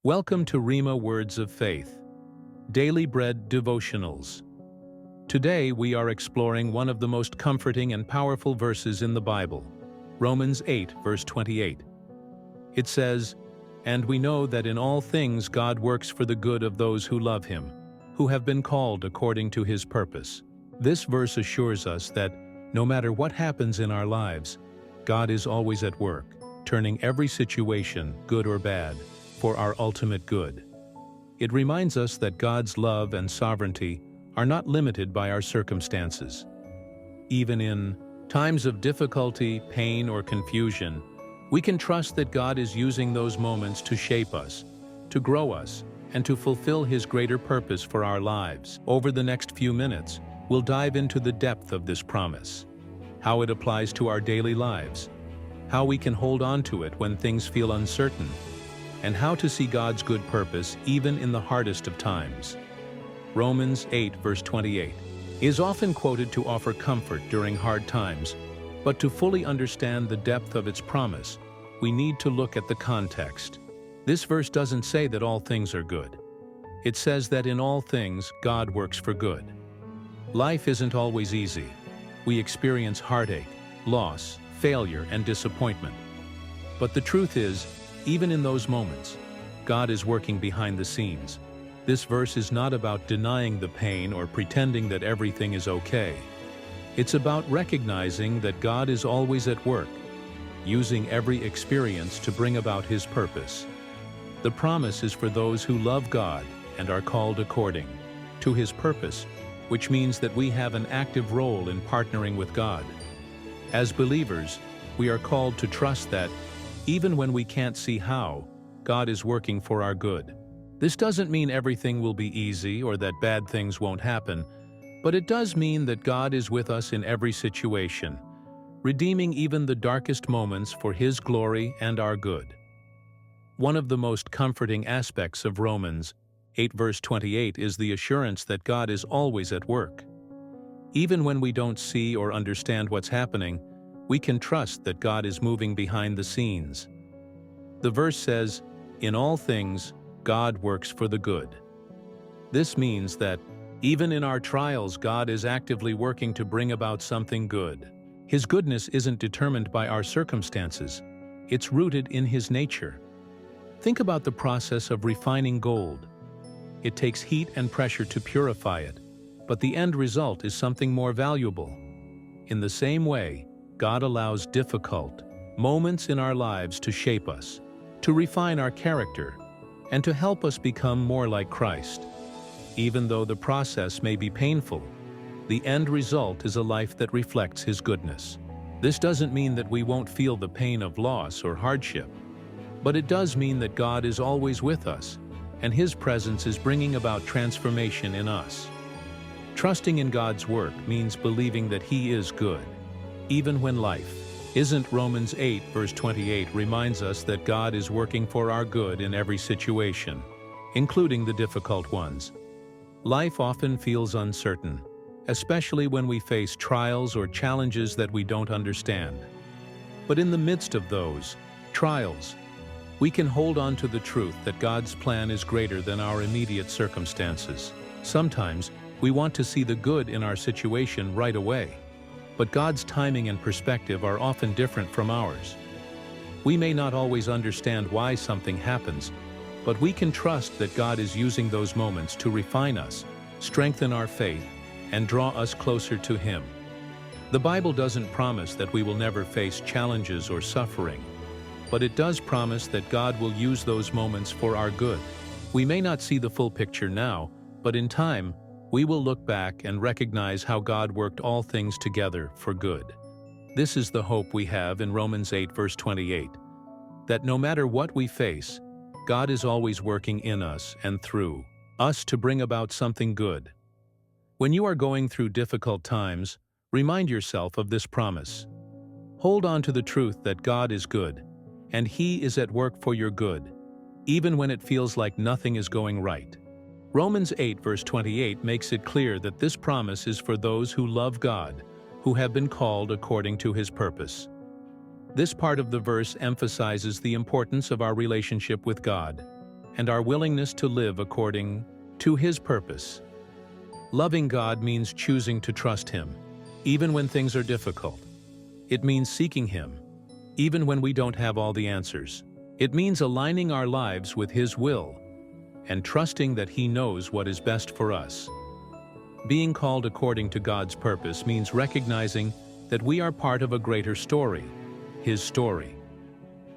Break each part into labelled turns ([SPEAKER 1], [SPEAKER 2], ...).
[SPEAKER 1] Welcome to Rhema Words of Faith, Daily Bread Devotionals. Today we are exploring one of the most comforting and powerful verses in the Bible, Romans 8, verse 28. It says, "And we know that in all things God works for the good of those who love Him, who have been called according to His purpose." This verse assures us that no matter what happens in our lives, God is always at work, turning every situation, good or bad, for our ultimate good. It reminds us that God's love and sovereignty are not limited by our circumstances. Even in times of difficulty, pain, or confusion, we can trust that God is using those moments to shape us, to grow us, and to fulfill His greater purpose for our lives. Over the next few minutes, we'll dive into the depth of this promise, how it applies to our daily lives, how we can hold on to it when things feel uncertain, and how to see God's good purpose even in the hardest of times. Romans 8, verse 28 is often quoted to offer comfort during hard times, but to fully understand the depth of its promise, we need to look at the context. This verse doesn't say that all things are good. It says that in all things God works for good. Life isn't always easy. We experience heartache, loss, failure, and disappointment. But the truth is, even in those moments, God is working behind the scenes. This verse is not about denying the pain or pretending that everything is okay. It's about recognizing that God is always at work, using every experience to bring about His purpose. The promise is for those who love God and are called according to His purpose, which means that we have an active role in partnering with God. As believers, we are called to trust that, even when we can't see how, God is working for our good. This doesn't mean everything will be easy or that bad things won't happen, but it does mean that God is with us in every situation, redeeming even the darkest moments for His glory and our good. One of the most comforting aspects of Romans 8 verse 28 is the assurance that God is always at work. Even when we don't see or understand what's happening, we can trust that God is moving behind the scenes. The verse says, "In all things, God works for the good." This means that, even in our trials, God is actively working to bring about something good. His goodness isn't determined by our circumstances. It's rooted in His nature. Think about the process of refining gold. It takes heat and pressure to purify it, but the end result is something more valuable. In the same way, God allows difficult moments in our lives to shape us, to refine our character, and to help us become more like Christ. Even though the process may be painful, the end result is a life that reflects His goodness. This doesn't mean that we won't feel the pain of loss or hardship, but it does mean that God is always with us, and His presence is bringing about transformation in us. Trusting in God's work means believing that He is good, even when life isn't. Romans 8 verse 28 reminds us that God is working for our good in every situation, including the difficult ones. Life often feels uncertain, especially when we face trials or challenges that we don't understand. But in the midst of those trials, we can hold on to the truth that God's plan is greater than our immediate circumstances. Sometimes we want to see the good in our situation right away, but God's timing and perspective are often different from ours. We may not always understand why something happens, but we can trust that God is using those moments to refine us, strengthen our faith, and draw us closer to Him. The Bible doesn't promise that we will never face challenges or suffering, but it does promise that God will use those moments for our good. We may not see the full picture now, but in time, we will look back and recognize how God worked all things together for good. This is the hope we have in Romans 8 verse 28, that no matter what we face, God is always working in us and through us to bring about something good. When you are going through difficult times, remind yourself of this promise. Hold on to the truth that God is good, and He is at work for your good, even when it feels like nothing is going right. Romans 8 verse 28 makes it clear that this promise is for those who love God, who have been called according to His purpose. This part of the verse emphasizes the importance of our relationship with God and our willingness to live according to His purpose. Loving God means choosing to trust Him, even when things are difficult. It means seeking Him, even when we don't have all the answers. It means aligning our lives with His will and trusting that He knows what is best for us. Being called according to God's purpose means recognizing that we are part of a greater story, His story.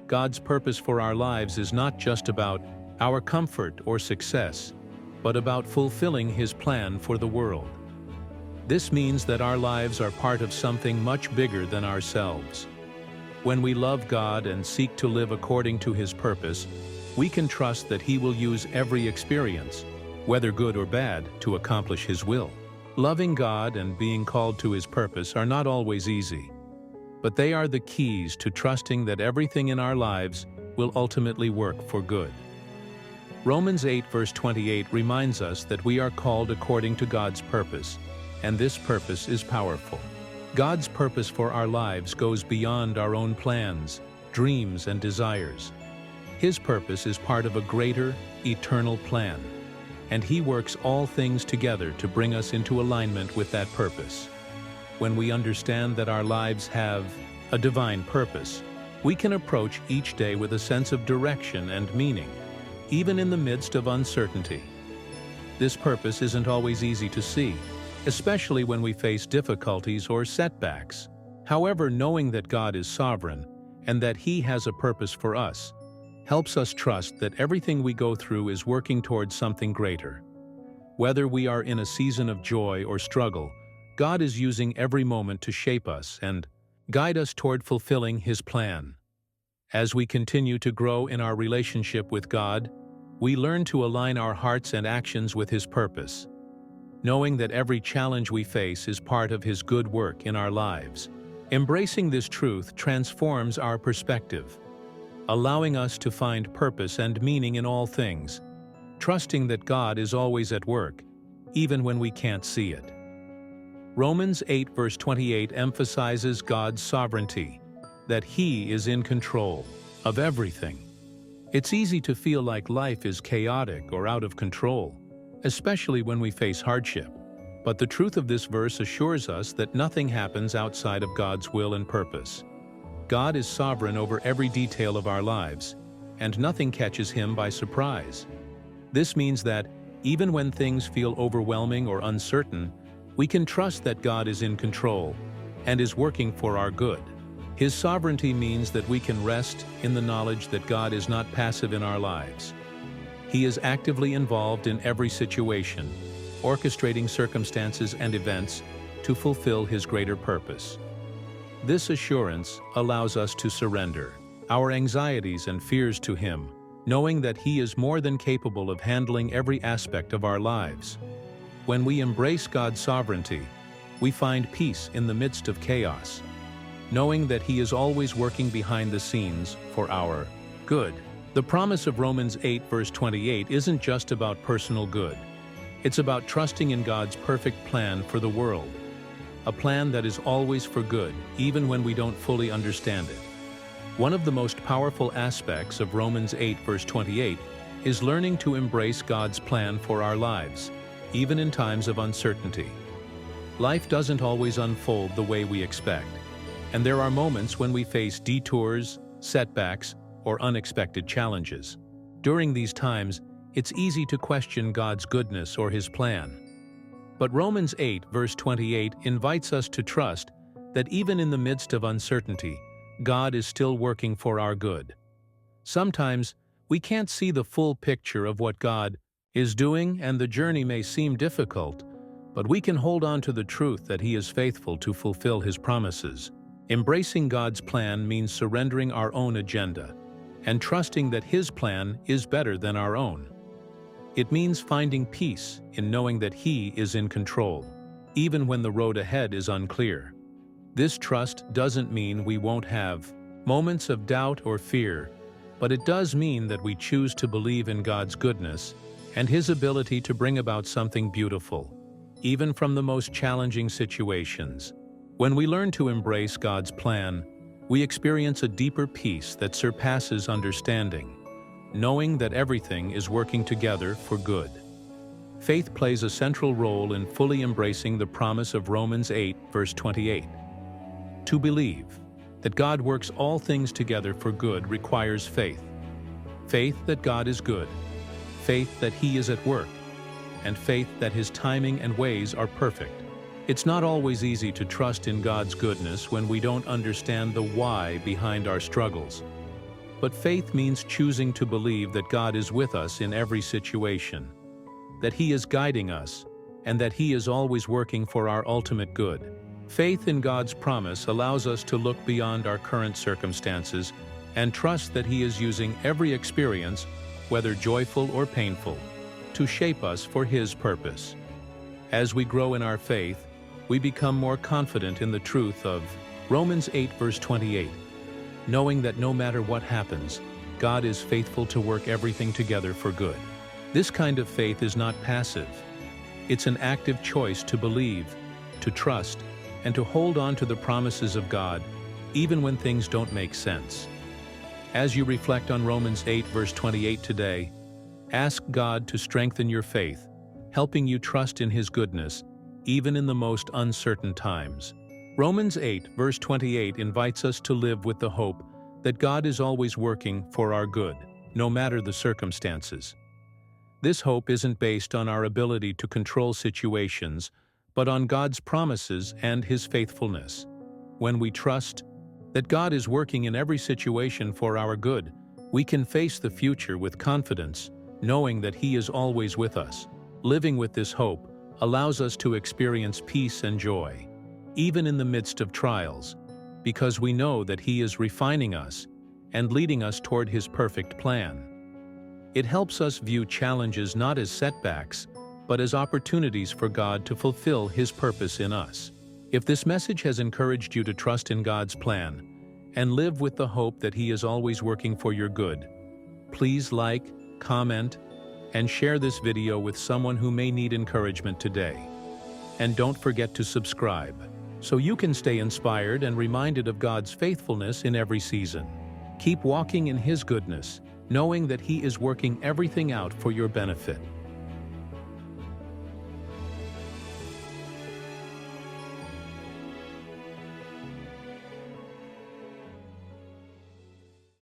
[SPEAKER 1] God's purpose for our lives is not just about our comfort or success, but about fulfilling His plan for the world. This means that our lives are part of something much bigger than ourselves. When we love God and seek to live according to His purpose, we can trust that He will use every experience, whether good or bad, to accomplish His will. Loving God and being called to His purpose are not always easy, but they are the keys to trusting that everything in our lives will ultimately work for good. Romans 8 verse 28 reminds us that we are called according to God's purpose, and this purpose is powerful. God's purpose for our lives goes beyond our own plans, dreams, and desires. His purpose is part of a greater, eternal plan, and He works all things together to bring us into alignment with that purpose. When we understand that our lives have a divine purpose, we can approach each day with a sense of direction and meaning, even in the midst of uncertainty. This purpose isn't always easy to see, especially when we face difficulties or setbacks. However, knowing that God is sovereign and that He has a purpose for us helps us trust that everything we go through is working towards something greater. Whether we are in a season of joy or struggle, God is using every moment to shape us and guide us toward fulfilling His plan. As we continue to grow in our relationship with God, we learn to align our hearts and actions with His purpose, knowing that every challenge we face is part of His good work in our lives. Embracing this truth transforms our perspective, allowing us to find purpose and meaning in all things, trusting that God is always at work, even when we can't see it. Romans 8 verse 28 emphasizes God's sovereignty, that He is in control of everything. It's easy to feel like life is chaotic or out of control, especially when we face hardship. But the truth of this verse assures us that nothing happens outside of God's will and purpose. God is sovereign over every detail of our lives, and nothing catches Him by surprise. This means that, even when things feel overwhelming or uncertain, we can trust that God is in control and is working for our good. His sovereignty means that we can rest in the knowledge that God is not passive in our lives. He is actively involved in every situation, orchestrating circumstances and events to fulfill His greater purpose. This assurance allows us to surrender our anxieties and fears to Him, knowing that He is more than capable of handling every aspect of our lives. When we embrace God's sovereignty, we find peace in the midst of chaos, knowing that He is always working behind the scenes for our good. The promise of Romans 8 verse 28 isn't just about personal good. It's about trusting in God's perfect plan for the world, a plan that is always for good, even when we don't fully understand it. One of the most powerful aspects of Romans 8 verse 28 is learning to embrace God's plan for our lives, even in times of uncertainty. Life doesn't always unfold the way we expect, and there are moments when we face detours, setbacks, or unexpected challenges. During these times, it's easy to question God's goodness or His plan. But Romans 8 verse 28 invites us to trust that even in the midst of uncertainty, God is still working for our good. Sometimes, we can't see the full picture of what God is doing, and the journey may seem difficult, but we can hold on to the truth that He is faithful to fulfill His promises. Embracing God's plan means surrendering our own agenda and trusting that His plan is better than our own. It means finding peace in knowing that He is in control, even when the road ahead is unclear. This trust doesn't mean we won't have moments of doubt or fear, but it does mean that we choose to believe in God's goodness and His ability to bring about something beautiful, even from the most challenging situations. When we learn to embrace God's plan, we experience a deeper peace that surpasses understanding, knowing that everything is working together for good. Faith plays a central role in fully embracing the promise of Romans 8, verse 28. To believe that God works all things together for good requires faith. Faith that God is good, faith that He is at work, and faith that His timing and ways are perfect. It's not always easy to trust in God's goodness when we don't understand the why behind our struggles. But faith means choosing to believe that God is with us in every situation, that He is guiding us, and that He is always working for our ultimate good. Faith in God's promise allows us to look beyond our current circumstances and trust that He is using every experience, whether joyful or painful, to shape us for His purpose. As we grow in our faith, we become more confident in the truth of Romans 8, verse 28, knowing that no matter what happens, God is faithful to work everything together for good. This kind of faith is not passive. It's an active choice to believe, to trust, and to hold on to the promises of God, even when things don't make sense. As you reflect on Romans 8, verse 28 today, ask God to strengthen your faith, helping you trust in His goodness, even in the most uncertain times. Romans 8, verse 28 invites us to live with the hope that God is always working for our good, no matter the circumstances. This hope isn't based on our ability to control situations, but on God's promises and His faithfulness. When we trust that God is working in every situation for our good, we can face the future with confidence, knowing that He is always with us. Living with this hope allows us to experience peace and joy, even in the midst of trials, because we know that He is refining us and leading us toward His perfect plan. It helps us view challenges not as setbacks, but as opportunities for God to fulfill His purpose in us. If this message has encouraged you to trust in God's plan and live with the hope that He is always working for your good, please like, comment, and share this video with someone who may need encouragement today. And don't forget to subscribe, so you can stay inspired and reminded of God's faithfulness in every season. Keep walking in His goodness, knowing that He is working everything out for your benefit.